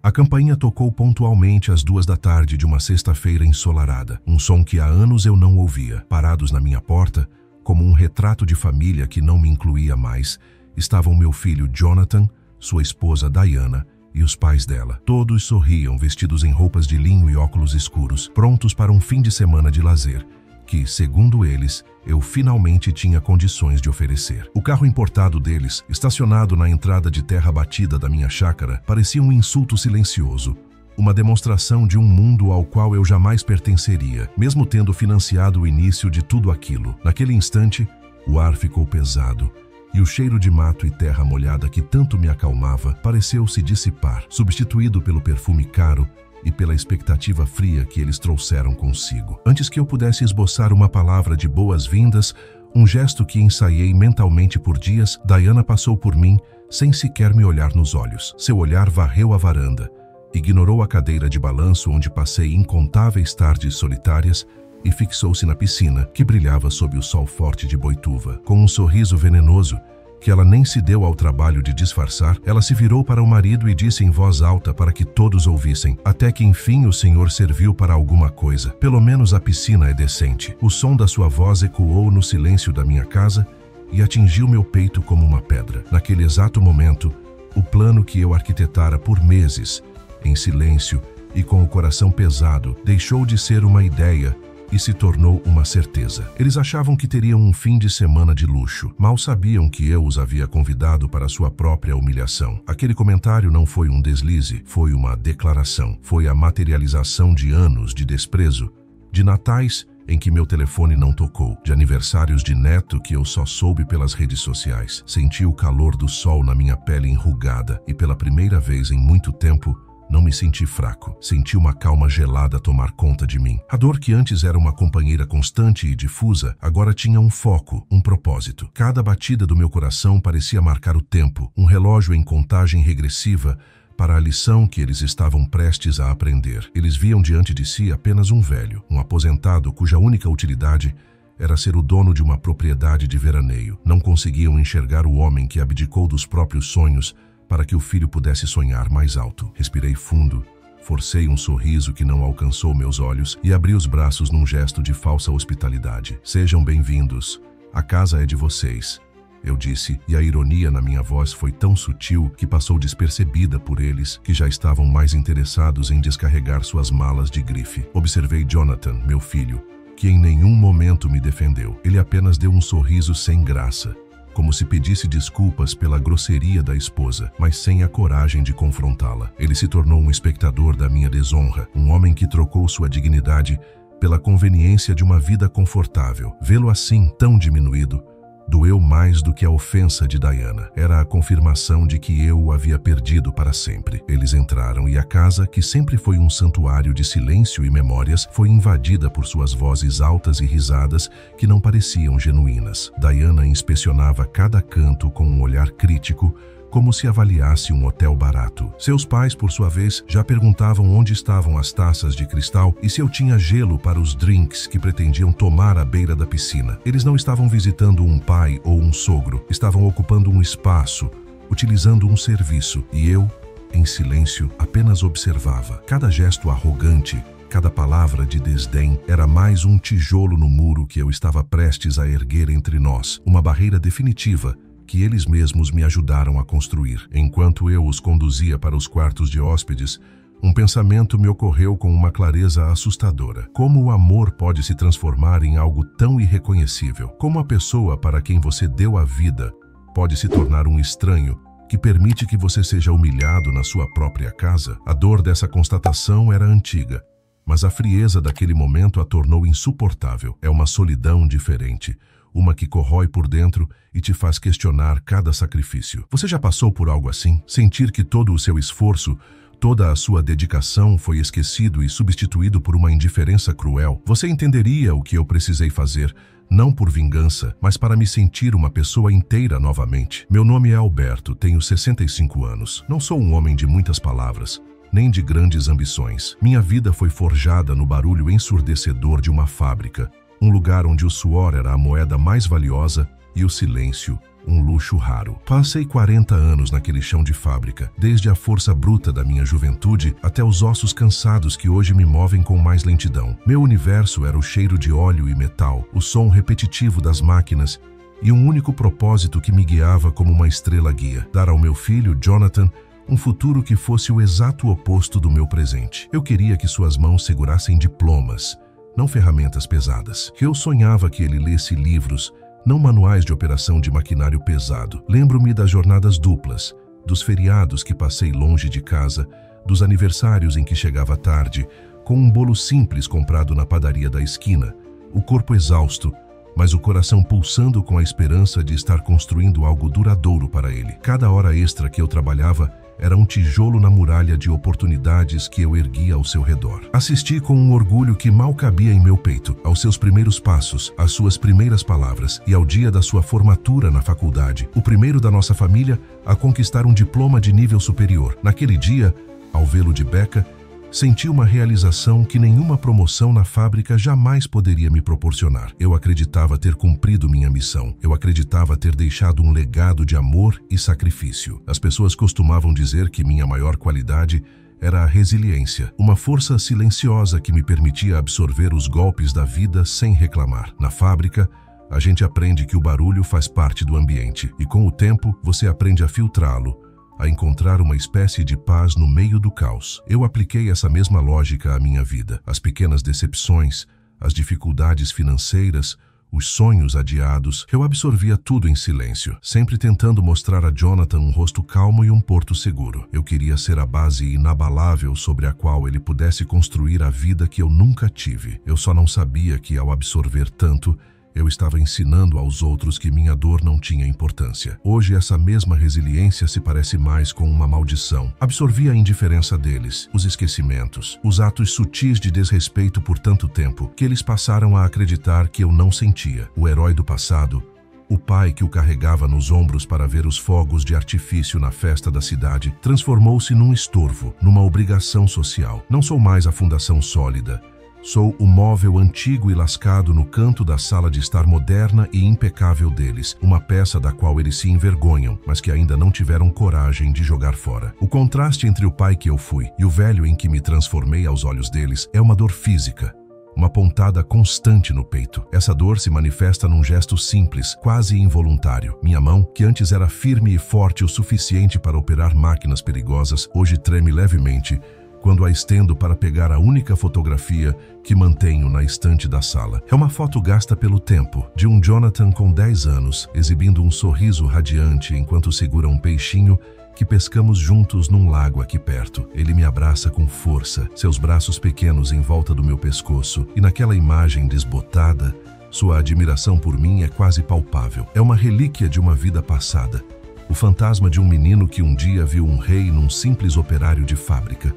A campainha tocou pontualmente às 2 da tarde de uma sexta-feira ensolarada, um som que há anos eu não ouvia. Parados na minha porta, como um retrato de família que não me incluía mais, estavam meu filho Jonathan, sua esposa Diana e os pais dela. Todos sorriam, vestidos em roupas de linho e óculos escuros, prontos para um fim de semana de lazer, que, segundo eles, eu finalmente tinha condições de oferecer. O carro importado deles, estacionado na entrada de terra batida da minha chácara, parecia um insulto silencioso, uma demonstração de um mundo ao qual eu jamais pertenceria, mesmo tendo financiado o início de tudo aquilo. Naquele instante, o ar ficou pesado, e o cheiro de mato e terra molhada que tanto me acalmava pareceu se dissipar, substituído pelo perfume caro e pela expectativa fria que eles trouxeram consigo. Antes que eu pudesse esboçar uma palavra de boas-vindas, um gesto que ensaiei mentalmente por dias, Diana passou por mim sem sequer me olhar nos olhos. Seu olhar varreu a varanda, ignorou a cadeira de balanço onde passei incontáveis tardes solitárias e fixou-se na piscina, que brilhava sob o sol forte de Boituva. Com um sorriso venenoso, que ela nem se deu ao trabalho de disfarçar, ela se virou para o marido e disse em voz alta para que todos ouvissem: até que enfim o senhor serviu para alguma coisa. Pelo menos a piscina é decente. O som da sua voz ecoou no silêncio da minha casa e atingiu meu peito como uma pedra. Naquele exato momento, o plano que eu arquitetara por meses, em silêncio e com o coração pesado, deixou de ser uma ideia e se tornou uma certeza. Eles achavam que teriam um fim de semana de luxo. Mal sabiam que eu os havia convidado para sua própria humilhação. Aquele comentário não foi um deslize, foi uma declaração. Foi a materialização de anos de desprezo, de natais em que meu telefone não tocou, de aniversários de neto que eu só soube pelas redes sociais. Senti o calor do sol na minha pele enrugada e pela primeira vez em muito tempo, não me senti fraco. Senti uma calma gelada tomar conta de mim. A dor que antes era uma companheira constante e difusa, agora tinha um foco, um propósito. Cada batida do meu coração parecia marcar o tempo, um relógio em contagem regressiva para a lição que eles estavam prestes a aprender. Eles viam diante de si apenas um velho, um aposentado cuja única utilidade era ser o dono de uma propriedade de veraneio. Não conseguiam enxergar o homem que abdicou dos próprios sonhos para que o filho pudesse sonhar mais alto. Respirei fundo, forcei um sorriso que não alcançou meus olhos e abri os braços num gesto de falsa hospitalidade. Sejam bem-vindos. A casa é de vocês, eu disse, e a ironia na minha voz foi tão sutil que passou despercebida por eles, que já estavam mais interessados em descarregar suas malas de grife. Observei Jonathan, meu filho, que em nenhum momento me defendeu. Ele apenas deu um sorriso sem graça, como se pedisse desculpas pela grosseria da esposa, mas sem a coragem de confrontá-la. Ele se tornou um espectador da minha desonra, um homem que trocou sua dignidade pela conveniência de uma vida confortável. Vê-lo assim, tão diminuído, doeu mais do que a ofensa de Diana. Era a confirmação de que eu o havia perdido para sempre. Eles entraram e a casa, que sempre foi um santuário de silêncio e memórias, foi invadida por suas vozes altas e risadas que não pareciam genuínas. Diana inspecionava cada canto com um olhar crítico, como se avaliasse um hotel barato. Seus pais, por sua vez, já perguntavam onde estavam as taças de cristal e se eu tinha gelo para os drinks que pretendiam tomar à beira da piscina. Eles não estavam visitando um pai ou um sogro, estavam ocupando um espaço, utilizando um serviço, e eu, em silêncio, apenas observava. Cada gesto arrogante, cada palavra de desdém era mais um tijolo no muro que eu estava prestes a erguer entre nós, uma barreira definitiva que eles mesmos me ajudaram a construir. Enquanto eu os conduzia para os quartos de hóspedes, um pensamento me ocorreu com uma clareza assustadora. Como o amor pode se transformar em algo tão irreconhecível? Como a pessoa para quem você deu a vida pode se tornar um estranho que permite que você seja humilhado na sua própria casa? A dor dessa constatação era antiga, mas a frieza daquele momento a tornou insuportável. É uma solidão diferente, uma que corrói por dentro e te faz questionar cada sacrifício. Você já passou por algo assim? Sentir que todo o seu esforço, toda a sua dedicação foi esquecido e substituído por uma indiferença cruel? Você entenderia o que eu precisei fazer, não por vingança, mas para me sentir uma pessoa inteira novamente. Meu nome é Alberto, tenho 65 anos. Não sou um homem de muitas palavras, nem de grandes ambições. Minha vida foi forjada no barulho ensurdecedor de uma fábrica, um lugar onde o suor era a moeda mais valiosa e o silêncio um luxo raro. Passei 40 anos naquele chão de fábrica, desde a força bruta da minha juventude até os ossos cansados que hoje me movem com mais lentidão. Meu universo era o cheiro de óleo e metal, o som repetitivo das máquinas e um único propósito que me guiava como uma estrela guia: dar ao meu filho, Jonathan, um futuro que fosse o exato oposto do meu presente. Eu queria que suas mãos segurassem diplomas, não ferramentas pesadas. Eu sonhava que ele lesse livros, não manuais de operação de maquinário pesado. Lembro-me das jornadas duplas, dos feriados que passei longe de casa, dos aniversários em que chegava tarde, com um bolo simples comprado na padaria da esquina, o corpo exausto, mas o coração pulsando com a esperança de estar construindo algo duradouro para ele. Cada hora extra que eu trabalhava era um tijolo na muralha de oportunidades que eu erguia ao seu redor. Assisti com um orgulho que mal cabia em meu peito aos seus primeiros passos, às suas primeiras palavras e ao dia da sua formatura na faculdade, o primeiro da nossa família a conquistar um diploma de nível superior. Naquele dia, ao vê-lo de beca, senti uma realização que nenhuma promoção na fábrica jamais poderia me proporcionar. Eu acreditava ter cumprido minha missão. Eu acreditava ter deixado um legado de amor e sacrifício. As pessoas costumavam dizer que minha maior qualidade era a resiliência, uma força silenciosa que me permitia absorver os golpes da vida sem reclamar. Na fábrica, a gente aprende que o barulho faz parte do ambiente e, com o tempo, você aprende a filtrá-lo, a encontrar uma espécie de paz no meio do caos. Eu apliquei essa mesma lógica à minha vida. As pequenas decepções, as dificuldades financeiras, os sonhos adiados, eu absorvia tudo em silêncio, sempre tentando mostrar a Jonathan um rosto calmo e um porto seguro. Eu queria ser a base inabalável sobre a qual ele pudesse construir a vida que eu nunca tive. Eu só não sabia que, ao absorver tanto, eu estava ensinando aos outros que minha dor não tinha importância. Hoje, essa mesma resiliência se parece mais com uma maldição. Absorvi a indiferença deles, os esquecimentos, os atos sutis de desrespeito por tanto tempo, que eles passaram a acreditar que eu não sentia. O herói do passado, o pai que o carregava nos ombros para ver os fogos de artifício na festa da cidade, transformou-se num estorvo, numa obrigação social. Não sou mais a fundação sólida. Sou o móvel antigo e lascado no canto da sala de estar moderna e impecável deles, uma peça da qual eles se envergonham, mas que ainda não tiveram coragem de jogar fora. O contraste entre o pai que eu fui e o velho em que me transformei aos olhos deles é uma dor física, uma pontada constante no peito. Essa dor se manifesta num gesto simples, quase involuntário. Minha mão, que antes era firme e forte o suficiente para operar máquinas perigosas, hoje treme levemente quando a estendo para pegar a única fotografia que mantenho na estante da sala. É uma foto gasta pelo tempo, de um Jonathan com 10 anos, exibindo um sorriso radiante enquanto segura um peixinho que pescamos juntos num lago aqui perto. Ele me abraça com força, seus braços pequenos em volta do meu pescoço, e naquela imagem desbotada, sua admiração por mim é quase palpável. É uma relíquia de uma vida passada, o fantasma de um menino que um dia viu um rei num simples operário de fábrica.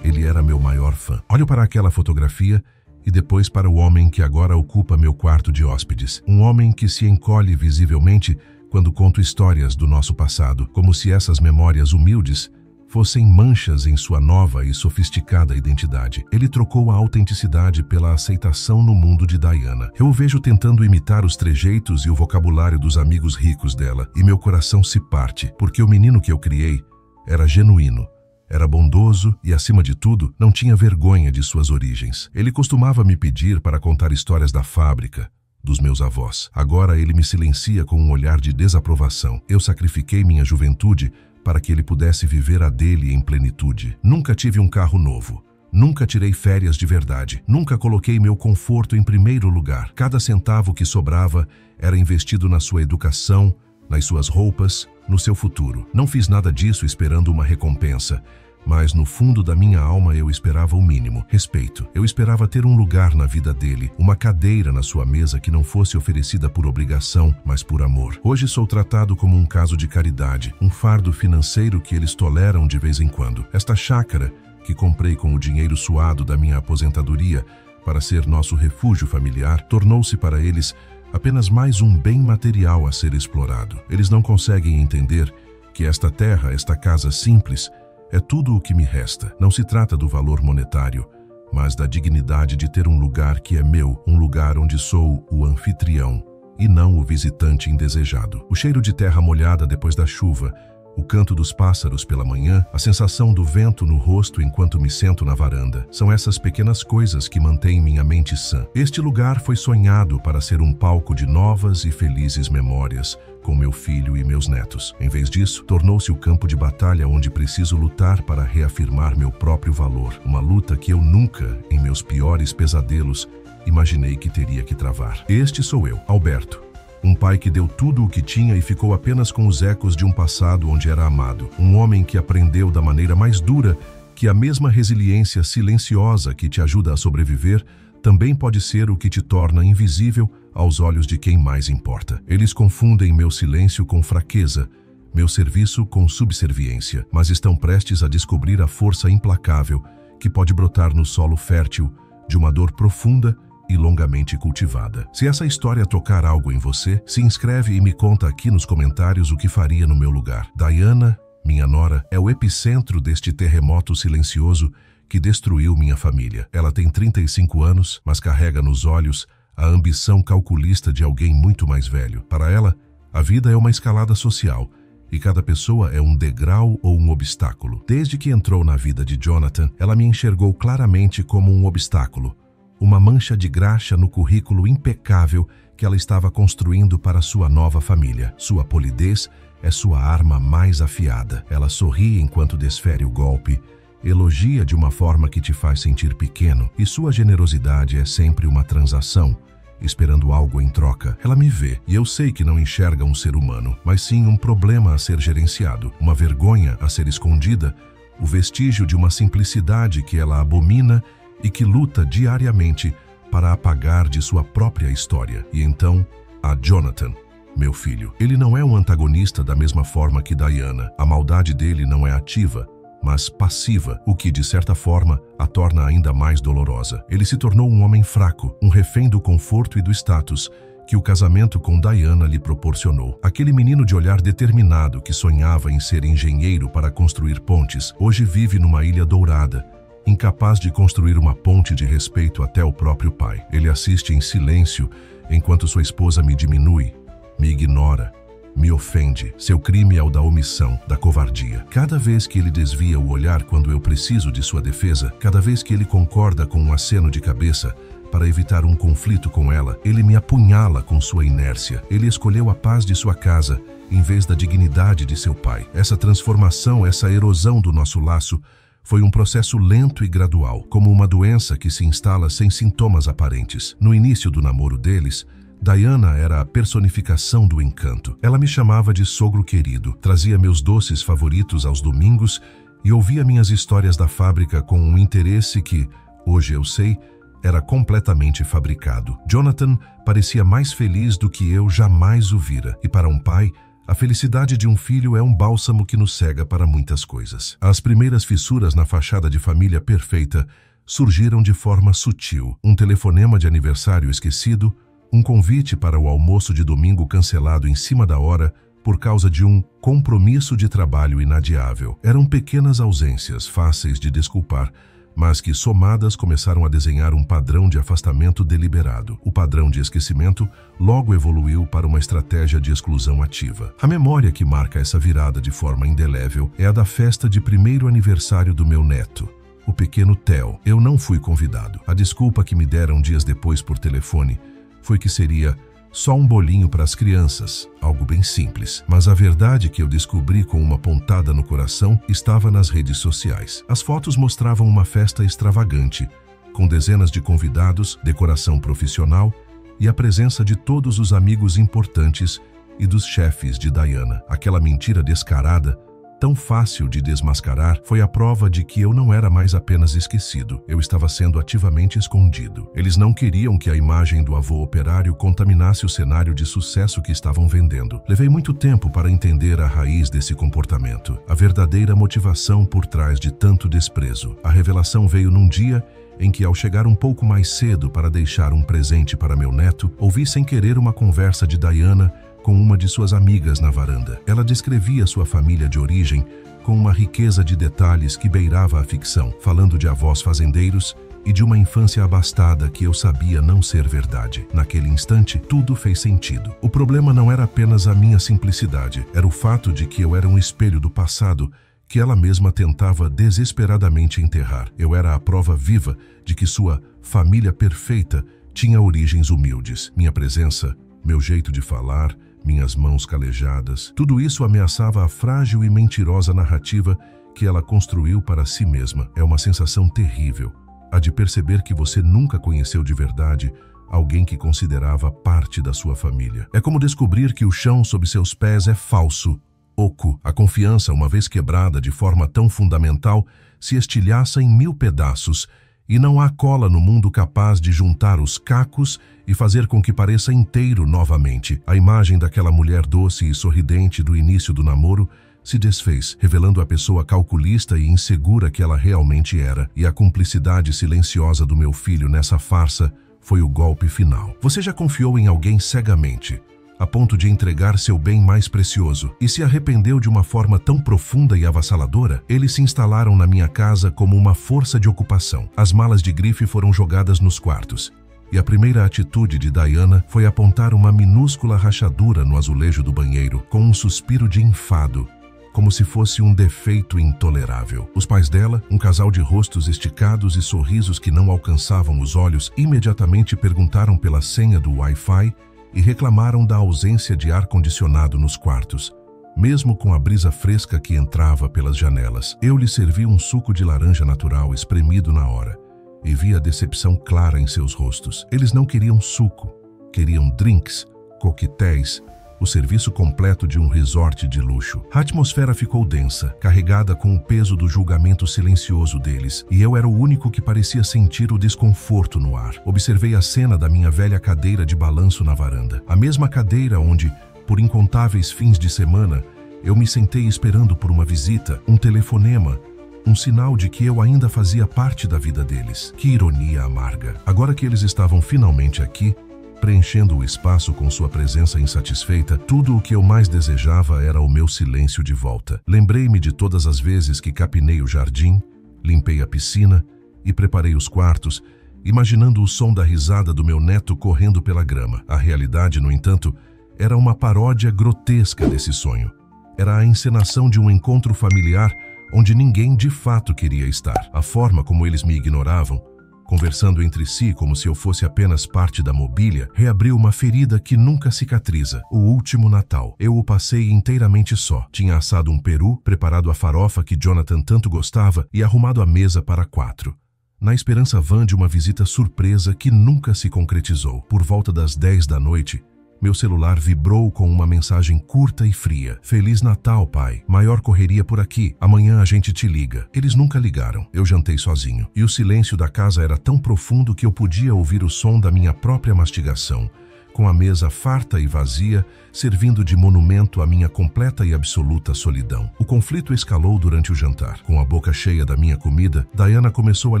Ele era meu maior fã. Olho para aquela fotografia e depois para o homem que agora ocupa meu quarto de hóspedes. Um homem que se encolhe visivelmente quando conto histórias do nosso passado, como se essas memórias humildes fossem manchas em sua nova e sofisticada identidade. Ele trocou a autenticidade pela aceitação no mundo de Diana. Eu o vejo tentando imitar os trejeitos e o vocabulário dos amigos ricos dela, e meu coração se parte, porque o menino que eu criei era genuíno. Era bondoso e, acima de tudo, não tinha vergonha de suas origens. Ele costumava me pedir para contar histórias da fábrica, dos meus avós. Agora ele me silencia com um olhar de desaprovação. Eu sacrifiquei minha juventude para que ele pudesse viver a dele em plenitude. Nunca tive um carro novo. Nunca tirei férias de verdade. Nunca coloquei meu conforto em primeiro lugar. Cada centavo que sobrava era investido na sua educação, nas suas roupas, no seu futuro. Não fiz nada disso esperando uma recompensa, mas no fundo da minha alma eu esperava o mínimo: respeito. Eu esperava ter um lugar na vida dele, uma cadeira na sua mesa que não fosse oferecida por obrigação, mas por amor. Hoje sou tratado como um caso de caridade, um fardo financeiro que eles toleram de vez em quando. Esta chácara, que comprei com o dinheiro suado da minha aposentadoria para ser nosso refúgio familiar, tornou-se para eles apenas mais um bem material a ser explorado. Eles não conseguem entender que esta terra, esta casa simples, é tudo o que me resta. Não se trata do valor monetário, mas da dignidade de ter um lugar que é meu, um lugar onde sou o anfitrião e não o visitante indesejado. O cheiro de terra molhada depois da chuva, o canto dos pássaros pela manhã, a sensação do vento no rosto enquanto me sento na varanda. São essas pequenas coisas que mantêm minha mente sã. Este lugar foi sonhado para ser um palco de novas e felizes memórias com meu filho e meus netos. Em vez disso, tornou-se o campo de batalha onde preciso lutar para reafirmar meu próprio valor. Uma luta que eu nunca, em meus piores pesadelos, imaginei que teria que travar. Este sou eu, Alberto. Um pai que deu tudo o que tinha e ficou apenas com os ecos de um passado onde era amado. Um homem que aprendeu da maneira mais dura que a mesma resiliência silenciosa que te ajuda a sobreviver também pode ser o que te torna invisível aos olhos de quem mais importa. Eles confundem meu silêncio com fraqueza, meu serviço com subserviência, mas estão prestes a descobrir a força implacável que pode brotar no solo fértil de uma dor profunda e longamente cultivada. Se essa história tocar algo em você, se inscreve e me conta aqui nos comentários o que faria no meu lugar. Diana, minha nora, é o epicentro deste terremoto silencioso que destruiu minha família. Ela tem 35 anos, mas carrega nos olhos a ambição calculista de alguém muito mais velho. Para ela, a vida é uma escalada social e cada pessoa é um degrau ou um obstáculo. Desde que entrou na vida de Jonathan, ela me enxergou claramente como um obstáculo, uma mancha de graxa no currículo impecável que ela estava construindo para sua nova família. Sua polidez é sua arma mais afiada. Ela sorri enquanto desfere o golpe, elogia de uma forma que te faz sentir pequeno, e sua generosidade é sempre uma transação, esperando algo em troca. Ela me vê, e eu sei que não enxerga um ser humano, mas sim um problema a ser gerenciado, uma vergonha a ser escondida, o vestígio de uma simplicidade que ela abomina e que luta diariamente para apagar de sua própria história. E então, há Jonathan, meu filho. Ele não é um antagonista da mesma forma que Diana. A maldade dele não é ativa, mas passiva, o que, de certa forma, a torna ainda mais dolorosa. Ele se tornou um homem fraco, um refém do conforto e do status que o casamento com Diana lhe proporcionou. Aquele menino de olhar determinado que sonhava em ser engenheiro para construir pontes, hoje vive numa ilha dourada, incapaz de construir uma ponte de respeito até o próprio pai. Ele assiste em silêncio enquanto sua esposa me diminui, me ignora, me ofende. Seu crime é o da omissão, da covardia. Cada vez que ele desvia o olhar quando eu preciso de sua defesa, cada vez que ele concorda com um aceno de cabeça para evitar um conflito com ela, ele me apunhala com sua inércia. Ele escolheu a paz de sua casa em vez da dignidade de seu pai. Essa transformação, essa erosão do nosso laço foi um processo lento e gradual, como uma doença que se instala sem sintomas aparentes. No início do namoro deles, Diana era a personificação do encanto. Ela me chamava de sogro querido, trazia meus doces favoritos aos domingos e ouvia minhas histórias da fábrica com um interesse que, hoje eu sei, era completamente fabricado. Jonathan parecia mais feliz do que eu jamais o vira, e para um pai, a felicidade de um filho é um bálsamo que nos cega para muitas coisas. As primeiras fissuras na fachada de família perfeita surgiram de forma sutil. Um telefonema de aniversário esquecido, um convite para o almoço de domingo cancelado em cima da hora por causa de um compromisso de trabalho inadiável. Eram pequenas ausências, fáceis de desculpar, mas que somadas começaram a desenhar um padrão de afastamento deliberado. O padrão de esquecimento logo evoluiu para uma estratégia de exclusão ativa. A memória que marca essa virada de forma indelével é a da festa de primeiro aniversário do meu neto, o pequeno Theo. Eu não fui convidado. A desculpa que me deram dias depois por telefone foi que seria só um bolinho para as crianças, algo bem simples. Mas a verdade que eu descobri com uma pontada no coração estava nas redes sociais. As fotos mostravam uma festa extravagante, com dezenas de convidados, decoração profissional e a presença de todos os amigos importantes e dos chefes de Diana. Aquela mentira descarada, tão fácil de desmascarar, foi a prova de que eu não era mais apenas esquecido. Eu estava sendo ativamente escondido. Eles não queriam que a imagem do avô operário contaminasse o cenário de sucesso que estavam vendendo. Levei muito tempo para entender a raiz desse comportamento, a verdadeira motivação por trás de tanto desprezo. A revelação veio num dia em que, ao chegar um pouco mais cedo para deixar um presente para meu neto, ouvi sem querer uma conversa de Diana com uma de suas amigas na varanda. Ela descrevia sua família de origem com uma riqueza de detalhes que beirava a ficção, falando de avós fazendeiros e de uma infância abastada que eu sabia não ser verdade. Naquele instante, tudo fez sentido. O problema não era apenas a minha simplicidade, era o fato de que eu era um espelho do passado que ela mesma tentava desesperadamente enterrar. Eu era a prova viva de que sua família perfeita tinha origens humildes. Minha presença, meu jeito de falar, minhas mãos calejadas, tudo isso ameaçava a frágil e mentirosa narrativa que ela construiu para si mesma. É uma sensação terrível, a de perceber que você nunca conheceu de verdade alguém que considerava parte da sua família. É como descobrir que o chão sob seus pés é falso, oco. A confiança, uma vez quebrada de forma tão fundamental, se estilhaça em 1000 pedaços, e não há cola no mundo capaz de juntar os cacos e fazer com que pareça inteiro novamente. A imagem daquela mulher doce e sorridente do início do namoro se desfez, revelando a pessoa calculista e insegura que ela realmente era, e a cumplicidade silenciosa do meu filho nessa farsa foi o golpe final. Você já confiou em alguém cegamente, a ponto de entregar seu bem mais precioso, e se arrependeu de uma forma tão profunda e avassaladora? Eles se instalaram na minha casa como uma força de ocupação. As malas de grife foram jogadas nos quartos, e a primeira atitude de Diana foi apontar uma minúscula rachadura no azulejo do banheiro, com um suspiro de enfado, como se fosse um defeito intolerável. Os pais dela, um casal de rostos esticados e sorrisos que não alcançavam os olhos, imediatamente perguntaram pela senha do Wi-Fi e reclamaram da ausência de ar-condicionado nos quartos, mesmo com a brisa fresca que entrava pelas janelas. Eu lhe servi um suco de laranja natural espremido na hora, e vi a decepção clara em seus rostos. Eles não queriam suco, queriam drinks, coquetéis, o serviço completo de um resort de luxo. A atmosfera ficou densa, carregada com o peso do julgamento silencioso deles, e eu era o único que parecia sentir o desconforto no ar. Observei a cena da minha velha cadeira de balanço na varanda. A mesma cadeira onde, por incontáveis fins de semana, eu me sentei esperando por uma visita, um telefonema, um sinal de que eu ainda fazia parte da vida deles. Que ironia amarga. Agora que eles estavam finalmente aqui, preenchendo o espaço com sua presença insatisfeita, tudo o que eu mais desejava era o meu silêncio de volta. Lembrei-me de todas as vezes que capinei o jardim, limpei a piscina e preparei os quartos, imaginando o som da risada do meu neto correndo pela grama. A realidade, no entanto, era uma paródia grotesca desse sonho. Era a encenação de um encontro familiar onde ninguém de fato queria estar. A forma como eles me ignoravam, conversando entre si como se eu fosse apenas parte da mobília, reabriu uma ferida que nunca cicatriza. O último Natal. Eu o passei inteiramente só. Tinha assado um peru, preparado a farofa que Jonathan tanto gostava e arrumado a mesa para 4, na esperança vã de uma visita surpresa que nunca se concretizou. Por volta das 10 da noite, meu celular vibrou com uma mensagem curta e fria. Feliz Natal, pai. Maior correria por aqui. Amanhã a gente te liga. Eles nunca ligaram. Eu jantei sozinho. E o silêncio da casa era tão profundo que eu podia ouvir o som da minha própria mastigação, com a mesa farta e vazia, servindo de monumento à minha completa e absoluta solidão. O conflito escalou durante o jantar. Com a boca cheia da minha comida, Diana começou a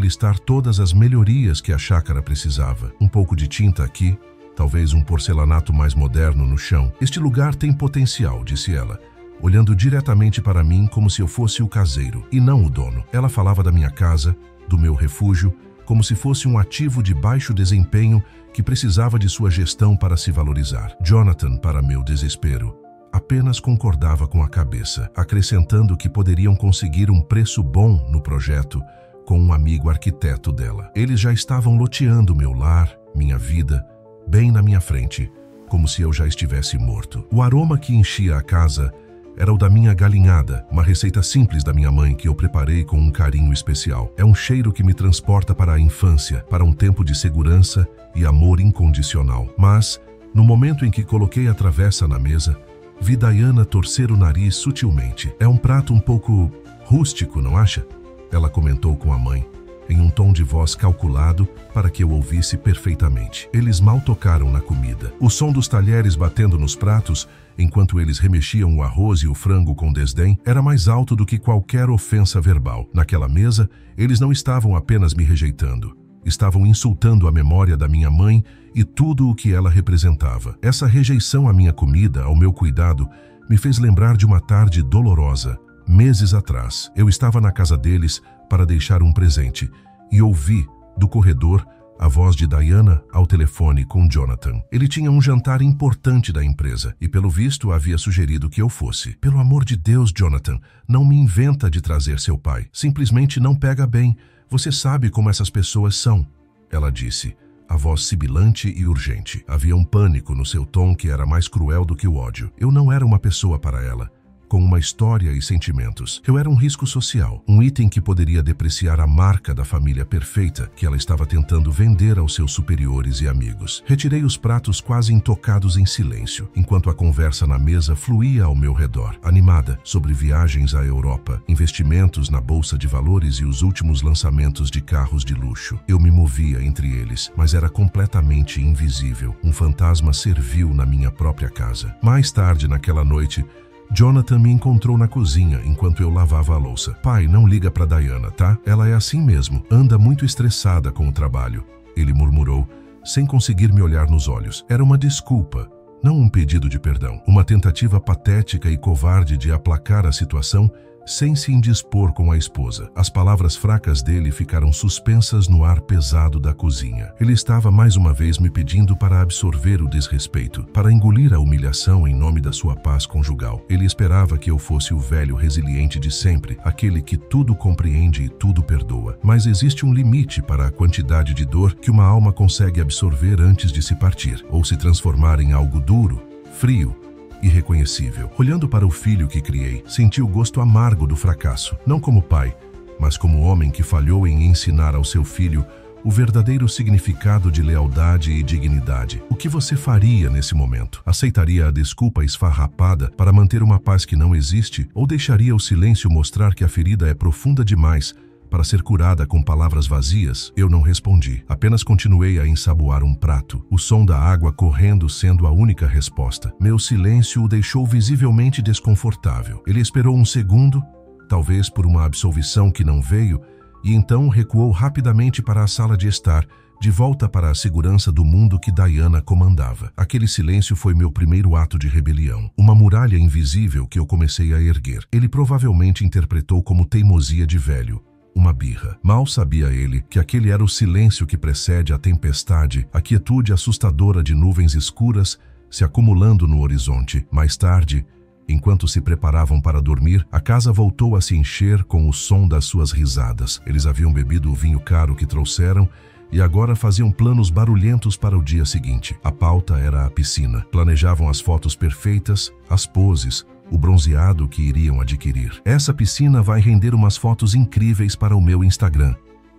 listar todas as melhorias que a chácara precisava. Um pouco de tinta aqui, talvez um porcelanato mais moderno no chão. Este lugar tem potencial, disse ela, olhando diretamente para mim como se eu fosse o caseiro e não o dono. Ela falava da minha casa, do meu refúgio, como se fosse um ativo de baixo desempenho que precisava de sua gestão para se valorizar. Jonathan, para meu desespero, apenas concordava com a cabeça, acrescentando que poderiam conseguir um preço bom no projeto com um amigo arquiteto dela. Eles já estavam loteando meu lar, minha vida, bem na minha frente, como se eu já estivesse morto. O aroma que enchia a casa era o da minha galinhada, uma receita simples da minha mãe que eu preparei com um carinho especial. É um cheiro que me transporta para a infância, para um tempo de segurança e amor incondicional. Mas, no momento em que coloquei a travessa na mesa, vi Diana torcer o nariz sutilmente. É um prato um pouco rústico, não acha? Ela comentou com a mãe, em um tom de voz calculado para que eu ouvisse perfeitamente. Eles mal tocaram na comida. O som dos talheres batendo nos pratos, enquanto eles remexiam o arroz e o frango com desdém, era mais alto do que qualquer ofensa verbal. Naquela mesa, eles não estavam apenas me rejeitando. Estavam insultando a memória da minha mãe e tudo o que ela representava. Essa rejeição à minha comida, ao meu cuidado, me fez lembrar de uma tarde dolorosa, Meses atrás, eu estava na casa deles para deixar um presente e ouvi, do corredor, a voz de Diana ao telefone com Jonathan. Ele tinha um jantar importante da empresa e, pelo visto, havia sugerido que eu fosse. Pelo amor de Deus, Jonathan, não me inventa de trazer seu pai. Simplesmente não pega bem. Você sabe como essas pessoas são, ela disse, a voz sibilante e urgente. Havia um pânico no seu tom que era mais cruel do que o ódio. Eu não era uma pessoa para ela, com uma história e sentimentos. Eu era um risco social, um item que poderia depreciar a marca da família perfeita que ela estava tentando vender aos seus superiores e amigos. Retirei os pratos quase intocados em silêncio, enquanto a conversa na mesa fluía ao meu redor, animada, sobre viagens à Europa, investimentos na bolsa de valores e os últimos lançamentos de carros de luxo. Eu me movia entre eles, mas era completamente invisível. Um fantasma servil na minha própria casa. Mais tarde naquela noite, Jonathan me encontrou na cozinha enquanto eu lavava a louça. Pai, não liga pra Diana, tá? Ela é assim mesmo. Anda muito estressada com o trabalho. Ele murmurou, sem conseguir me olhar nos olhos. Era uma desculpa, não um pedido de perdão. Uma tentativa patética e covarde de aplacar a situação sem se indispor com a esposa. As palavras fracas dele ficaram suspensas no ar pesado da cozinha. Ele estava mais uma vez me pedindo para absorver o desrespeito, para engolir a humilhação em nome da sua paz conjugal. Ele esperava que eu fosse o velho resiliente de sempre, aquele que tudo compreende e tudo perdoa. Mas existe um limite para a quantidade de dor que uma alma consegue absorver antes de se partir, ou se transformar em algo duro, frio, irreconhecível. Olhando para o filho que criei, senti o gosto amargo do fracasso, não como pai, mas como homem que falhou em ensinar ao seu filho o verdadeiro significado de lealdade e dignidade. O que você faria nesse momento? Aceitaria a desculpa esfarrapada para manter uma paz que não existe, ou deixaria o silêncio mostrar que a ferida é profunda demais para ser curada com palavras vazias? Eu não respondi. Apenas continuei a ensaboar um prato, o som da água correndo sendo a única resposta. Meu silêncio o deixou visivelmente desconfortável. Ele esperou um segundo, talvez por uma absolvição que não veio, e então recuou rapidamente para a sala de estar, de volta para a segurança do mundo que Diana comandava. Aquele silêncio foi meu primeiro ato de rebelião, uma muralha invisível que eu comecei a erguer. Ele provavelmente interpretou como teimosia de velho, uma birra. Mal sabia ele que aquele era o silêncio que precede a tempestade, a quietude assustadora de nuvens escuras se acumulando no horizonte. Mais tarde, enquanto se preparavam para dormir, a casa voltou a se encher com o som das suas risadas. Eles haviam bebido o vinho caro que trouxeram e agora faziam planos barulhentos para o dia seguinte. A pauta era a piscina. Planejavam as fotos perfeitas, as poses, o bronzeado que iriam adquirir. Essa piscina vai render umas fotos incríveis para o meu Instagram,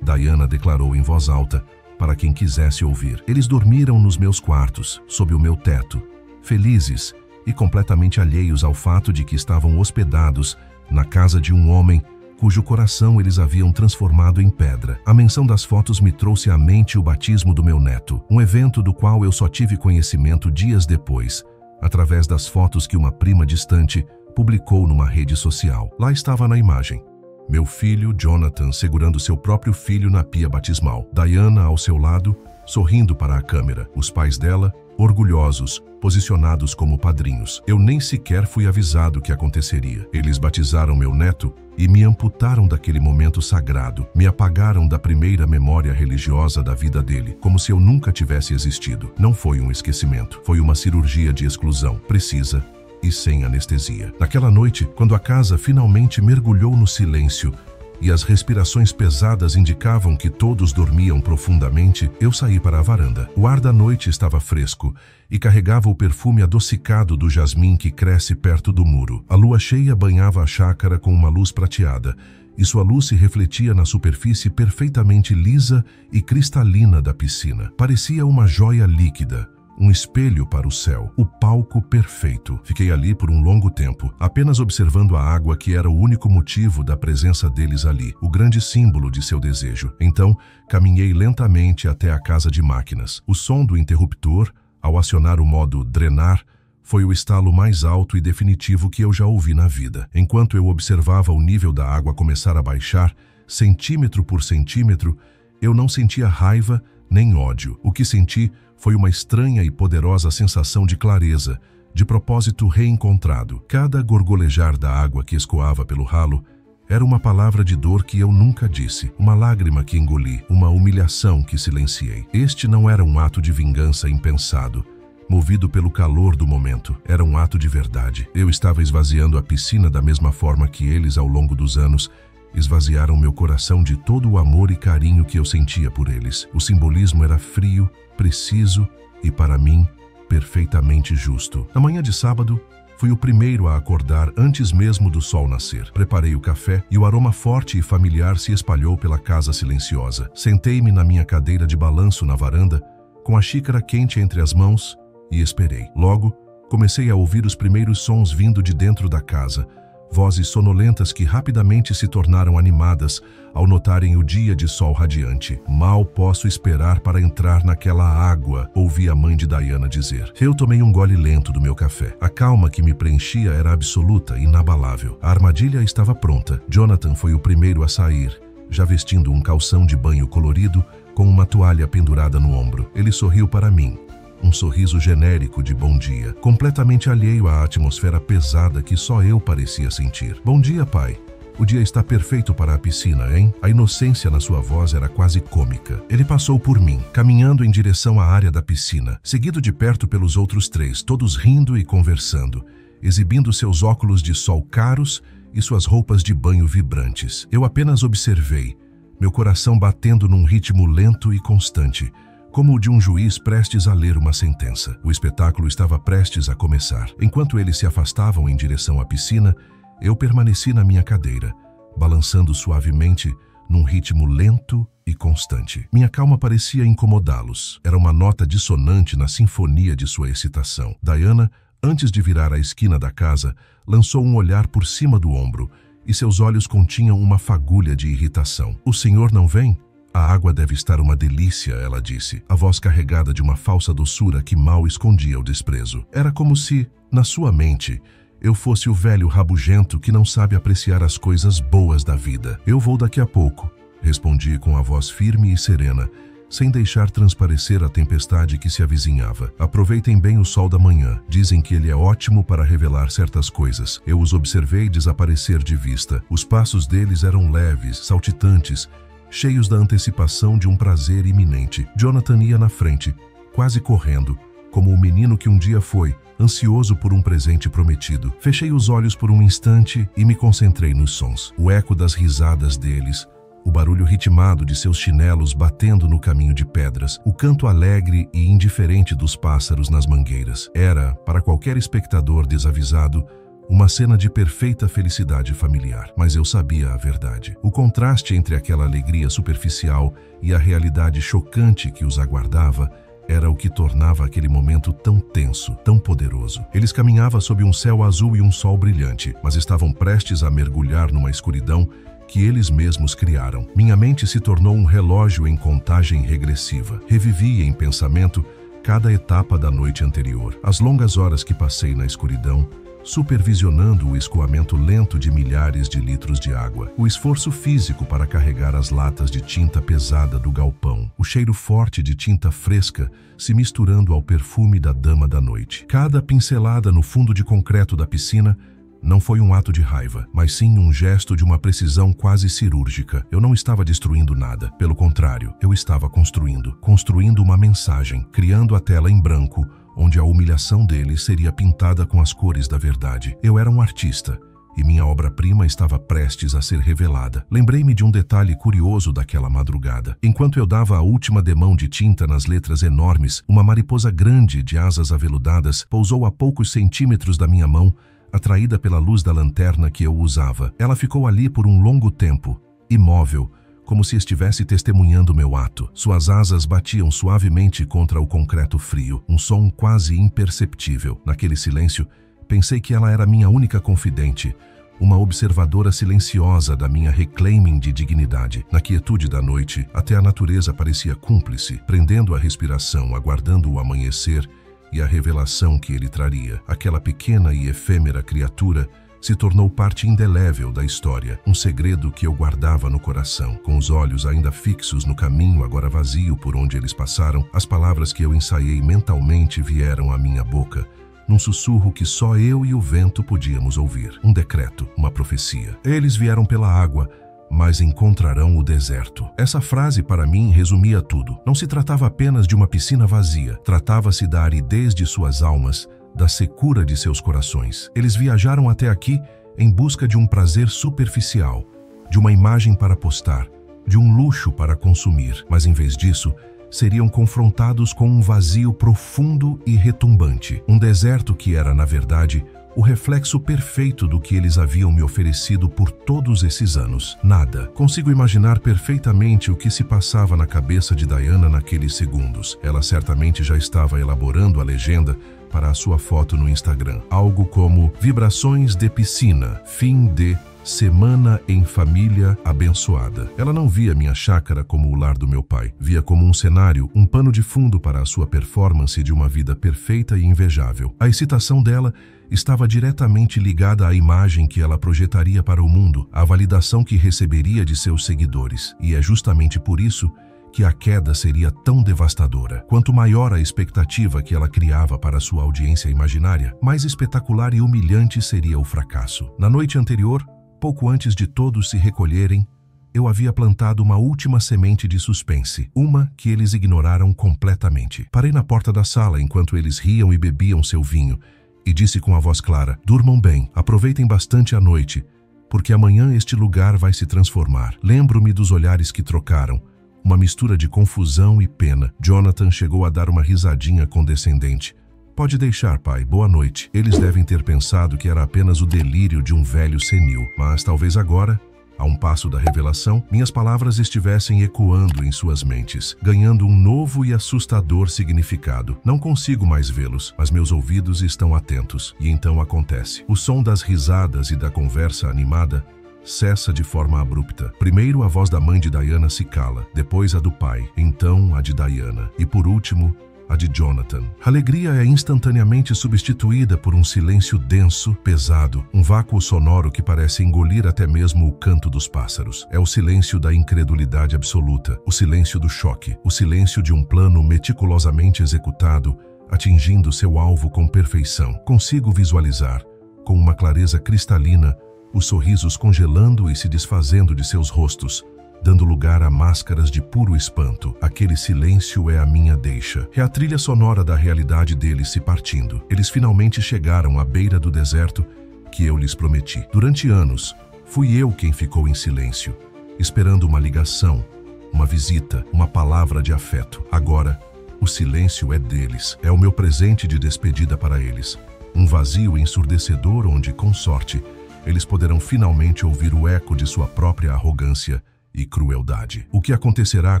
Diana declarou em voz alta, para quem quisesse ouvir. Eles dormiram nos meus quartos, sob o meu teto, felizes e completamente alheios ao fato de que estavam hospedados na casa de um homem cujo coração eles haviam transformado em pedra. A menção das fotos me trouxe à mente o batismo do meu neto, um evento do qual eu só tive conhecimento dias depois, através das fotos que uma prima distante publicou numa rede social. Lá estava na imagem meu filho, Jonathan, segurando seu próprio filho na pia batismal. Diana ao seu lado, sorrindo para a câmera. Os pais dela, orgulhosos, posicionados como padrinhos. Eu nem sequer fui avisado que aconteceria. Eles batizaram meu neto e me amputaram daquele momento sagrado. Me apagaram da primeira memória religiosa da vida dele, como se eu nunca tivesse existido. Não foi um esquecimento, foi uma cirurgia de exclusão, precisa e sem anestesia. Naquela noite, quando a casa finalmente mergulhou no silêncio e as respirações pesadas indicavam que todos dormiam profundamente, eu saí para a varanda. O ar da noite estava fresco e carregava o perfume adocicado do jasmim que cresce perto do muro. A lua cheia banhava a chácara com uma luz prateada, e sua luz se refletia na superfície perfeitamente lisa e cristalina da piscina. Parecia uma joia líquida, um espelho para o céu, o palco perfeito. Fiquei ali por um longo tempo, apenas observando a água que era o único motivo da presença deles ali, o grande símbolo de seu desejo. Então, caminhei lentamente até a casa de máquinas. O som do interruptor, ao acionar o modo drenar, foi o estalo mais alto e definitivo que eu já ouvi na vida. Enquanto eu observava o nível da água começar a baixar, centímetro por centímetro, eu não sentia raiva nem ódio. O que senti foi uma estranha e poderosa sensação de clareza, de propósito reencontrado. Cada gorgolejar da água que escoava pelo ralo era uma palavra de dor que eu nunca disse, uma lágrima que engoli, uma humilhação que silenciei. Este não era um ato de vingança impensado, movido pelo calor do momento. Era um ato de verdade. Eu estava esvaziando a piscina da mesma forma que eles, ao longo dos anos, esvaziaram meu coração de todo o amor e carinho que eu sentia por eles. O simbolismo era frio, preciso e, para mim, perfeitamente justo. Na manhã de sábado, fui o primeiro a acordar antes mesmo do sol nascer. Preparei o café e o aroma forte e familiar se espalhou pela casa silenciosa. Sentei-me na minha cadeira de balanço na varanda, com a xícara quente entre as mãos, e esperei. Logo, comecei a ouvir os primeiros sons vindo de dentro da casa, vozes sonolentas que rapidamente se tornaram animadas ao notarem o dia de sol radiante. Mal posso esperar para entrar naquela água, ouvi a mãe de Diana dizer. Eu tomei um gole lento do meu café. A calma que me preenchia era absoluta, inabalável. A armadilha estava pronta. Jonathan foi o primeiro a sair, já vestindo um calção de banho colorido com uma toalha pendurada no ombro. Ele sorriu para mim. Um sorriso genérico de bom dia, completamente alheio à atmosfera pesada que só eu parecia sentir. Bom dia, pai. O dia está perfeito para a piscina, hein? A inocência na sua voz era quase cômica. Ele passou por mim, caminhando em direção à área da piscina, seguido de perto pelos outros três, todos rindo e conversando, exibindo seus óculos de sol caros e suas roupas de banho vibrantes. Eu apenas observei, meu coração batendo num ritmo lento e constante, como o de um juiz prestes a ler uma sentença. O espetáculo estava prestes a começar. Enquanto eles se afastavam em direção à piscina, eu permaneci na minha cadeira, balançando suavemente num ritmo lento e constante. Minha calma parecia incomodá-los. Era uma nota dissonante na sinfonia de sua excitação. Diana, antes de virar a esquina da casa, lançou um olhar por cima do ombro e seus olhos continham uma fagulha de irritação. "O senhor não vem? A água deve estar uma delícia", ela disse, a voz carregada de uma falsa doçura que mal escondia o desprezo. Era como se, na sua mente, eu fosse o velho rabugento que não sabe apreciar as coisas boas da vida. "Eu vou daqui a pouco", respondi com a voz firme e serena, sem deixar transparecer a tempestade que se avizinhava. "Aproveitem bem o sol da manhã. Dizem que ele é ótimo para revelar certas coisas." Eu os observei desaparecer de vista. Os passos deles eram leves, saltitantes, cheios da antecipação de um prazer iminente. Jonathan ia na frente, quase correndo, como o menino que um dia foi, ansioso por um presente prometido. Fechei os olhos por um instante e me concentrei nos sons. O eco das risadas deles, o barulho ritmado de seus chinelos batendo no caminho de pedras, o canto alegre e indiferente dos pássaros nas mangueiras. Era, para qualquer espectador desavisado, uma cena de perfeita felicidade familiar. Mas eu sabia a verdade. O contraste entre aquela alegria superficial e a realidade chocante que os aguardava era o que tornava aquele momento tão tenso, tão poderoso. Eles caminhavam sob um céu azul e um sol brilhante, mas estavam prestes a mergulhar numa escuridão que eles mesmos criaram. Minha mente se tornou um relógio em contagem regressiva. Revivi em pensamento cada etapa da noite anterior. As longas horas que passei na escuridão, supervisionando o escoamento lento de milhares de litros de água, o esforço físico para carregar as latas de tinta pesada do galpão, o cheiro forte de tinta fresca se misturando ao perfume da dama da noite. Cada pincelada no fundo de concreto da piscina não foi um ato de raiva, mas sim um gesto de uma precisão quase cirúrgica. Eu não estava destruindo nada, pelo contrário, eu estava construindo uma mensagem, criando a tela em branco, onde a humilhação dele seria pintada com as cores da verdade. Eu era um artista, e minha obra-prima estava prestes a ser revelada. Lembrei-me de um detalhe curioso daquela madrugada. Enquanto eu dava a última demão de tinta nas letras enormes, uma mariposa grande de asas aveludadas pousou a poucos centímetros da minha mão, atraída pela luz da lanterna que eu usava. Ela ficou ali por um longo tempo, imóvel, como se estivesse testemunhando meu ato. Suas asas batiam suavemente contra o concreto frio, um som quase imperceptível. Naquele silêncio, pensei que ela era minha única confidente, uma observadora silenciosa da minha reclaiming de dignidade. Na quietude da noite, até a natureza parecia cúmplice, prendendo a respiração, aguardando o amanhecer e a revelação que ele traria. Aquela pequena e efêmera criatura se tornou parte indelével da história, um segredo que eu guardava no coração. Com os olhos ainda fixos no caminho agora vazio por onde eles passaram, as palavras que eu ensaiei mentalmente vieram à minha boca, num sussurro que só eu e o vento podíamos ouvir. Um decreto, uma profecia. Eles vieram pela água, mas encontrarão o deserto. Essa frase, para mim, resumia tudo. Não se tratava apenas de uma piscina vazia. Tratava-se da aridez de suas almas, da secura de seus corações. Eles viajaram até aqui em busca de um prazer superficial, de uma imagem para postar, de um luxo para consumir. Mas, em vez disso, seriam confrontados com um vazio profundo e retumbante. Um deserto que era, na verdade, o reflexo perfeito do que eles haviam me oferecido por todos esses anos. Nada. Consigo imaginar perfeitamente o que se passava na cabeça de Diana naqueles segundos. Ela certamente já estava elaborando a legenda para a sua foto no Instagram. Algo como vibrações de piscina, fim de semana em família abençoada. Ela não via minha chácara como o lar do meu pai. Via como um cenário, um pano de fundo para a sua performance de uma vida perfeita e invejável. A excitação dela estava diretamente ligada à imagem que ela projetaria para o mundo, à validação que receberia de seus seguidores. E é justamente por isso que a queda seria tão devastadora. Quanto maior a expectativa que ela criava para sua audiência imaginária, mais espetacular e humilhante seria o fracasso. Na noite anterior, pouco antes de todos se recolherem, eu havia plantado uma última semente de suspense, uma que eles ignoraram completamente. Parei na porta da sala enquanto eles riam e bebiam seu vinho e disse com a voz clara: durmam bem, aproveitem bastante a noite, porque amanhã este lugar vai se transformar. Lembro-me dos olhares que trocaram, uma mistura de confusão e pena. Jonathan chegou a dar uma risadinha condescendente. Pode deixar, pai. Boa noite. Eles devem ter pensado que era apenas o delírio de um velho senil, mas talvez agora, a um passo da revelação, minhas palavras estivessem ecoando em suas mentes, ganhando um novo e assustador significado. Não consigo mais vê-los, mas meus ouvidos estão atentos. E então acontece. O som das risadas e da conversa animada cessa de forma abrupta. Primeiro a voz da mãe de Diana se cala, depois a do pai, então a de Diana e por último a de Jonathan. A alegria é instantaneamente substituída por um silêncio denso, pesado, um vácuo sonoro que parece engolir até mesmo o canto dos pássaros. É o silêncio da incredulidade absoluta, o silêncio do choque, o silêncio de um plano meticulosamente executado, atingindo seu alvo com perfeição. Consigo visualizar, com uma clareza cristalina, os sorrisos congelando e se desfazendo de seus rostos, dando lugar a máscaras de puro espanto. Aquele silêncio é a minha deixa. É a trilha sonora da realidade deles se partindo. Eles finalmente chegaram à beira do deserto que eu lhes prometi. Durante anos, fui eu quem ficou em silêncio, esperando uma ligação, uma visita, uma palavra de afeto. Agora, o silêncio é deles. É o meu presente de despedida para eles. Um vazio ensurdecedor onde, com sorte, eles poderão finalmente ouvir o eco de sua própria arrogância e crueldade. O que acontecerá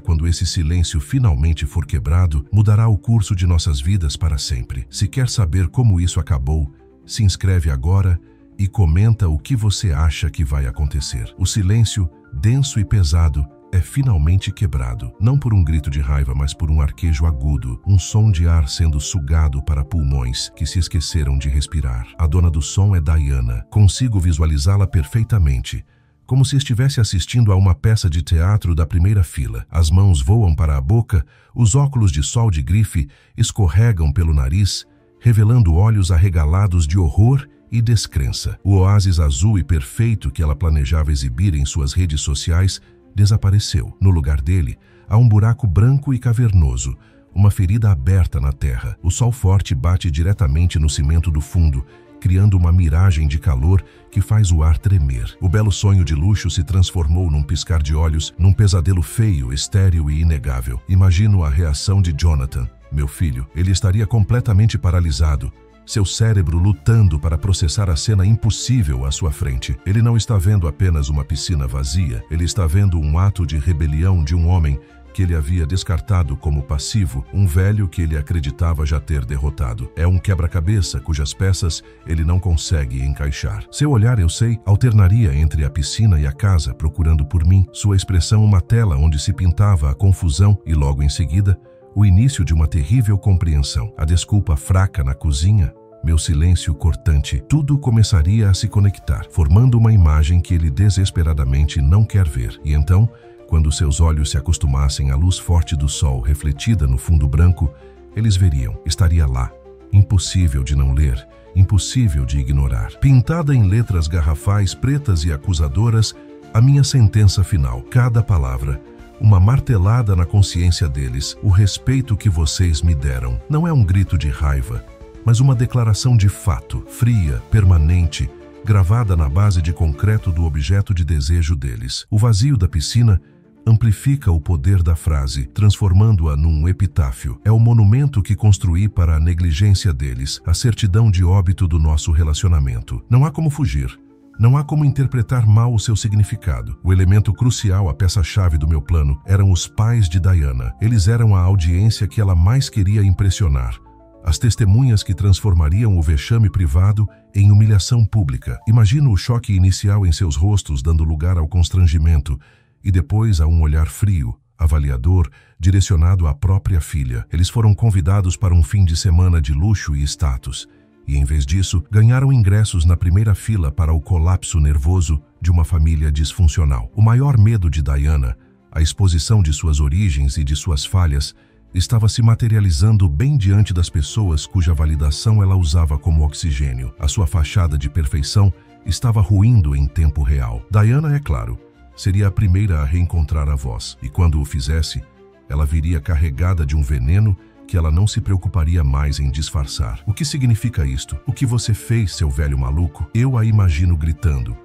quando esse silêncio finalmente for quebrado mudará o curso de nossas vidas para sempre. Se quer saber como isso acabou, se inscreve agora e comenta o que você acha que vai acontecer. O silêncio, denso e pesado, é finalmente quebrado, não por um grito de raiva, mas por um arquejo agudo, um som de ar sendo sugado para pulmões que se esqueceram de respirar. A dona do som é Diana. Consigo visualizá-la perfeitamente, como se estivesse assistindo a uma peça de teatro da primeira fila. As mãos voam para a boca, os óculos de sol de grife escorregam pelo nariz, revelando olhos arregalados de horror e descrença. O oásis azul e perfeito que ela planejava exibir em suas redes sociais desapareceu. No lugar dele, há um buraco branco e cavernoso, uma ferida aberta na terra. O sol forte bate diretamente no cimento do fundo, criando uma miragem de calor que faz o ar tremer. O belo sonho de luxo se transformou num piscar de olhos, num pesadelo feio, estéril e inegável. Imagino a reação de Jonathan, meu filho. Ele estaria completamente paralisado, seu cérebro lutando para processar a cena impossível à sua frente. Ele não está vendo apenas uma piscina vazia, ele está vendo um ato de rebelião de um homem que ele havia descartado como passivo, um velho que ele acreditava já ter derrotado. É um quebra-cabeça cujas peças ele não consegue encaixar. Seu olhar, eu sei, alternaria entre a piscina e a casa, procurando por mim. Sua expressão, uma tela onde se pintava a confusão e, logo em seguida, o início de uma terrível compreensão. A desculpa fraca na cozinha, meu silêncio cortante, tudo começaria a se conectar, formando uma imagem que ele desesperadamente não quer ver. E então, quando seus olhos se acostumassem à luz forte do sol refletida no fundo branco, eles veriam. Estaria lá, impossível de não ler, impossível de ignorar. Pintada em letras garrafais pretas e acusadoras, a minha sentença final, cada palavra, uma martelada na consciência deles, o respeito que vocês me deram. Não é um grito de raiva, mas uma declaração de fato, fria, permanente, gravada na base de concreto do objeto de desejo deles. O vazio da piscina amplifica o poder da frase, transformando-a num epitáfio. É o monumento que construí para a negligência deles, a certidão de óbito do nosso relacionamento. Não há como fugir. Não há como interpretar mal o seu significado. O elemento crucial, a peça-chave do meu plano, eram os pais de Diana. Eles eram a audiência que ela mais queria impressionar. As testemunhas que transformariam o vexame privado em humilhação pública. Imagino o choque inicial em seus rostos, dando lugar ao constrangimento, e depois a um olhar frio, avaliador, direcionado à própria filha. Eles foram convidados para um fim de semana de luxo e status, e em vez disso, ganharam ingressos na primeira fila para o colapso nervoso de uma família disfuncional. O maior medo de Diana, a exposição de suas origens e de suas falhas, estava se materializando bem diante das pessoas cuja validação ela usava como oxigênio. A sua fachada de perfeição estava ruindo em tempo real. Diana, é claro, seria a primeira a reencontrar a voz, e quando o fizesse, ela viria carregada de um veneno que ela não se preocuparia mais em disfarçar. O que significa isto? O que você fez, seu velho maluco? Eu a imagino gritando,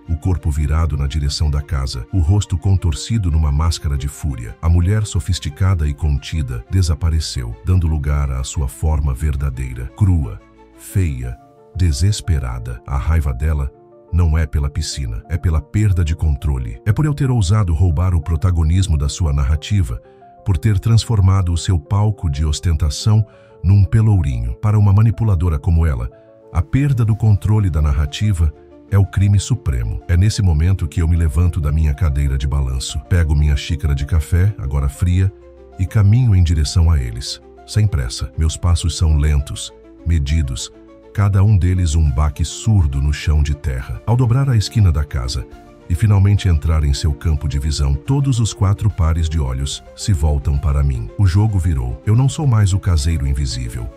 o corpo virado na direção da casa, o rosto contorcido numa máscara de fúria. A mulher sofisticada e contida desapareceu, dando lugar à sua forma verdadeira, crua, feia, desesperada. A raiva dela não é pela piscina, é pela perda de controle. É por eu ter ousado roubar o protagonismo da sua narrativa, por ter transformado o seu palco de ostentação num pelourinho. Para uma manipuladora como ela, a perda do controle da narrativa é o crime supremo. É nesse momento que eu me levanto da minha cadeira de balanço, pego minha xícara de café, agora fria, e caminho em direção a eles, sem pressa. Meus passos são lentos, medidos, cada um deles um baque surdo no chão de terra. Ao dobrar a esquina da casa e finalmente entrar em seu campo de visão, todos os 4 pares de olhos se voltam para mim. O jogo virou. Eu não sou mais o caseiro invisível,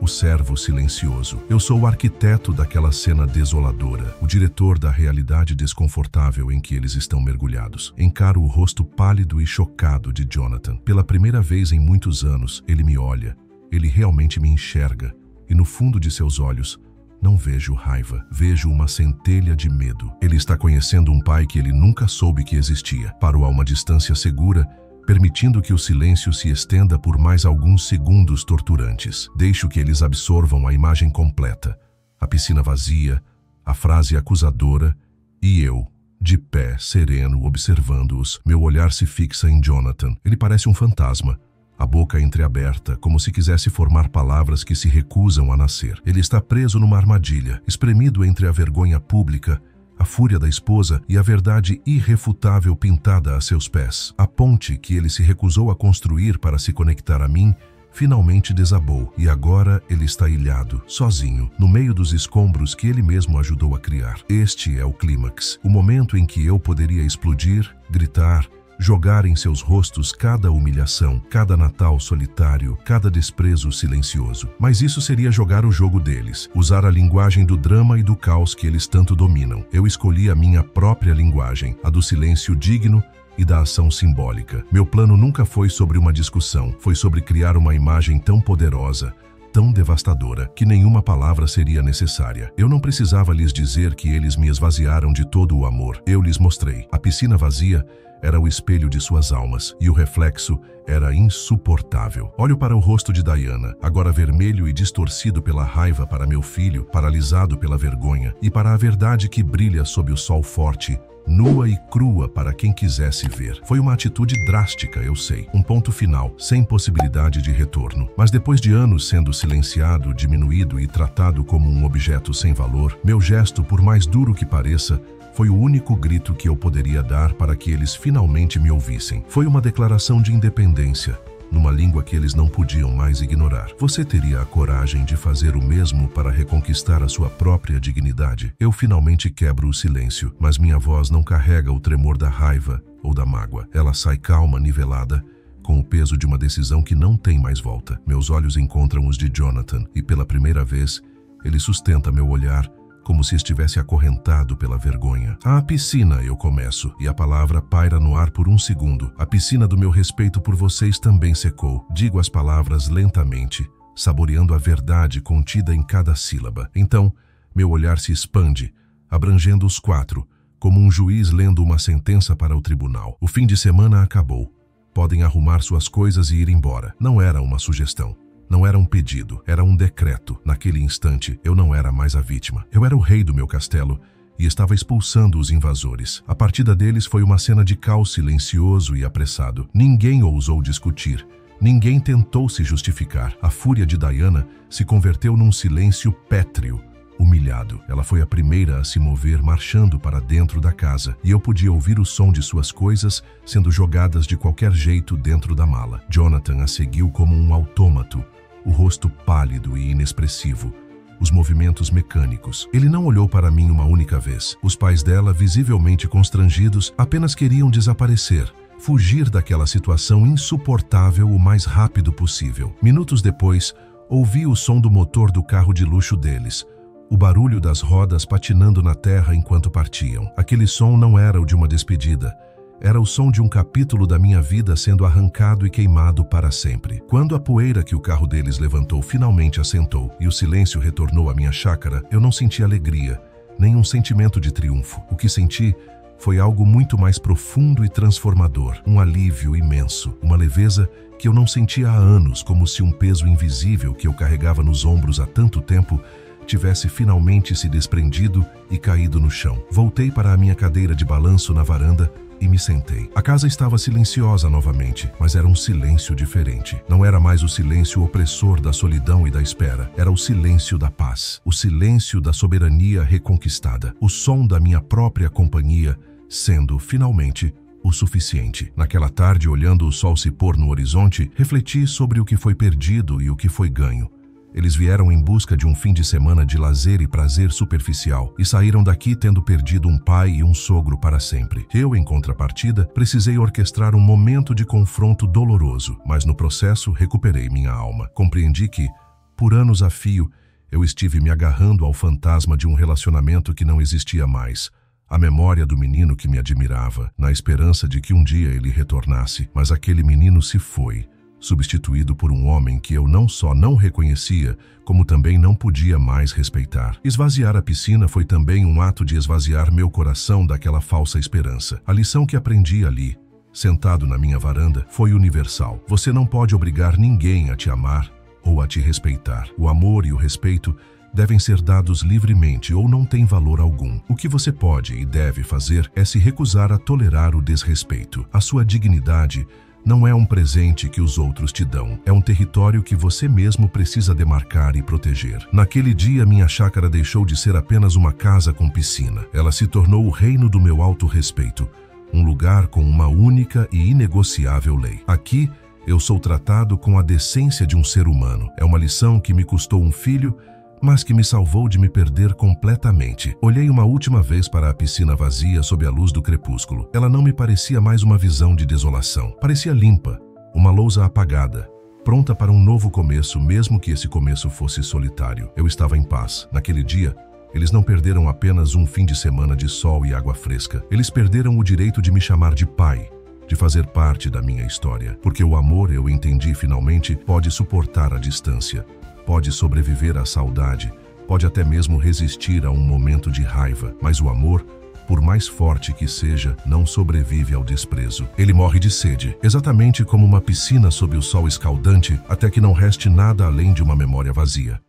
o servo silencioso. Eu sou o arquiteto daquela cena desoladora, o diretor da realidade desconfortável em que eles estão mergulhados. Encaro o rosto pálido e chocado de Jonathan. Pela primeira vez em muitos anos, ele me olha. Ele realmente me enxerga. E no fundo de seus olhos, não vejo raiva, vejo uma centelha de medo. Ele está conhecendo um pai que ele nunca soube que existia. Parou a uma distância segura, permitindo que o silêncio se estenda por mais alguns segundos torturantes. Deixo que eles absorvam a imagem completa. A piscina vazia, a frase acusadora e eu, de pé, sereno, observando-os. Meu olhar se fixa em Jonathan. Ele parece um fantasma. A boca entreaberta, como se quisesse formar palavras que se recusam a nascer. Ele está preso numa armadilha, espremido entre a vergonha pública, a fúria da esposa e a verdade irrefutável pintada a seus pés. A ponte que ele se recusou a construir para se conectar a mim finalmente desabou, e agora ele está ilhado, sozinho, no meio dos escombros que ele mesmo ajudou a criar. Este é o clímax, o momento em que eu poderia explodir, gritar, jogar em seus rostos cada humilhação, cada Natal solitário, cada desprezo silencioso. Mas isso seria jogar o jogo deles, usar a linguagem do drama e do caos que eles tanto dominam. Eu escolhi a minha própria linguagem, a do silêncio digno e da ação simbólica. Meu plano nunca foi sobre uma discussão, foi sobre criar uma imagem tão poderosa, tão devastadora, que nenhuma palavra seria necessária. Eu não precisava lhes dizer que eles me esvaziaram de todo o amor. Eu lhes mostrei. A piscina vazia era o espelho de suas almas, e o reflexo era insuportável. Olho para o rosto de Diana, agora vermelho e distorcido pela raiva, para meu filho, paralisado pela vergonha, e para a verdade que brilha sob o sol forte, nua e crua para quem quisesse ver. Foi uma atitude drástica, eu sei. Um ponto final, sem possibilidade de retorno. Mas depois de anos sendo silenciado, diminuído e tratado como um objeto sem valor, meu gesto, por mais duro que pareça, foi o único grito que eu poderia dar para que eles finalmente me ouvissem. Foi uma declaração de independência, numa língua que eles não podiam mais ignorar. Você teria a coragem de fazer o mesmo para reconquistar a sua própria dignidade? Eu finalmente quebro o silêncio, mas minha voz não carrega o tremor da raiva ou da mágoa. Ela sai calma, nivelada, com o peso de uma decisão que não tem mais volta. Meus olhos encontram os de Jonathan e, pela primeira vez, ele sustenta meu olhar como se estivesse acorrentado pela vergonha. "A piscina", eu começo, e a palavra paira no ar por um segundo. "A piscina do meu respeito por vocês também secou." Digo as palavras lentamente, saboreando a verdade contida em cada sílaba. Então, meu olhar se expande, abrangendo os quatro, como um juiz lendo uma sentença para o tribunal. O fim de semana acabou. Podem arrumar suas coisas e ir embora. Não era uma sugestão. Não era um pedido, era um decreto. Naquele instante, eu não era mais a vítima. Eu era o rei do meu castelo e estava expulsando os invasores. A partida deles foi uma cena de caos silencioso e apressado. Ninguém ousou discutir. Ninguém tentou se justificar. A fúria de Diana se converteu num silêncio pétreo, humilhado. Ela foi a primeira a se mover, marchando para dentro da casa, e eu podia ouvir o som de suas coisas sendo jogadas de qualquer jeito dentro da mala. Jonathan a seguiu como um autômato, o rosto pálido e inexpressivo, os movimentos mecânicos. Ele não olhou para mim uma única vez. Os pais dela, visivelmente constrangidos, apenas queriam desaparecer, fugir daquela situação insuportável o mais rápido possível. Minutos depois, ouvi o som do motor do carro de luxo deles, o barulho das rodas patinando na terra enquanto partiam. Aquele som não era o de uma despedida. Era o som de um capítulo da minha vida sendo arrancado e queimado para sempre. Quando a poeira que o carro deles levantou finalmente assentou e o silêncio retornou à minha chácara, eu não senti alegria, nem um sentimento de triunfo. O que senti foi algo muito mais profundo e transformador, um alívio imenso, uma leveza que eu não sentia há anos, como se um peso invisível que eu carregava nos ombros há tanto tempo tivesse finalmente se desprendido e caído no chão. Voltei para a minha cadeira de balanço na varanda e me sentei. A casa estava silenciosa novamente, mas era um silêncio diferente. Não era mais o silêncio opressor da solidão e da espera. Era o silêncio da paz, o silêncio da soberania reconquistada, o som da minha própria companhia sendo, finalmente, o suficiente. Naquela tarde, olhando o sol se pôr no horizonte, refleti sobre o que foi perdido e o que foi ganho. Eles vieram em busca de um fim de semana de lazer e prazer superficial e saíram daqui tendo perdido um pai e um sogro para sempre. Eu, em contrapartida, precisei orquestrar um momento de confronto doloroso, mas no processo recuperei minha alma. Compreendi que, por anos a fio, eu estive me agarrando ao fantasma de um relacionamento que não existia mais, a memória do menino que me admirava, na esperança de que um dia ele retornasse, mas aquele menino se foi, substituído por um homem que eu não só não reconhecia, como também não podia mais respeitar. Esvaziar a piscina foi também um ato de esvaziar meu coração daquela falsa esperança. A lição que aprendi ali, sentado na minha varanda, foi universal. Você não pode obrigar ninguém a te amar ou a te respeitar. O amor e o respeito devem ser dados livremente ou não têm valor algum. O que você pode e deve fazer é se recusar a tolerar o desrespeito. A sua dignidade não é um presente que os outros te dão, é um território que você mesmo precisa demarcar e proteger. Naquele dia, minha chácara deixou de ser apenas uma casa com piscina. Ela se tornou o reino do meu autorrespeito, um lugar com uma única e inegociável lei. Aqui, eu sou tratado com a decência de um ser humano. É uma lição que me custou um filho, mas que me salvou de me perder completamente. Olhei uma última vez para a piscina vazia sob a luz do crepúsculo. Ela não me parecia mais uma visão de desolação. Parecia limpa, uma lousa apagada, pronta para um novo começo, mesmo que esse começo fosse solitário. Eu estava em paz. Naquele dia, eles não perderam apenas um fim de semana de sol e água fresca. Eles perderam o direito de me chamar de pai, de fazer parte da minha história. Porque o amor, eu entendi finalmente, pode suportar a distância, pode sobreviver à saudade, pode até mesmo resistir a um momento de raiva, mas o amor, por mais forte que seja, não sobrevive ao desprezo. Ele morre de sede, exatamente como uma piscina sob o sol escaldante, até que não reste nada além de uma memória vazia.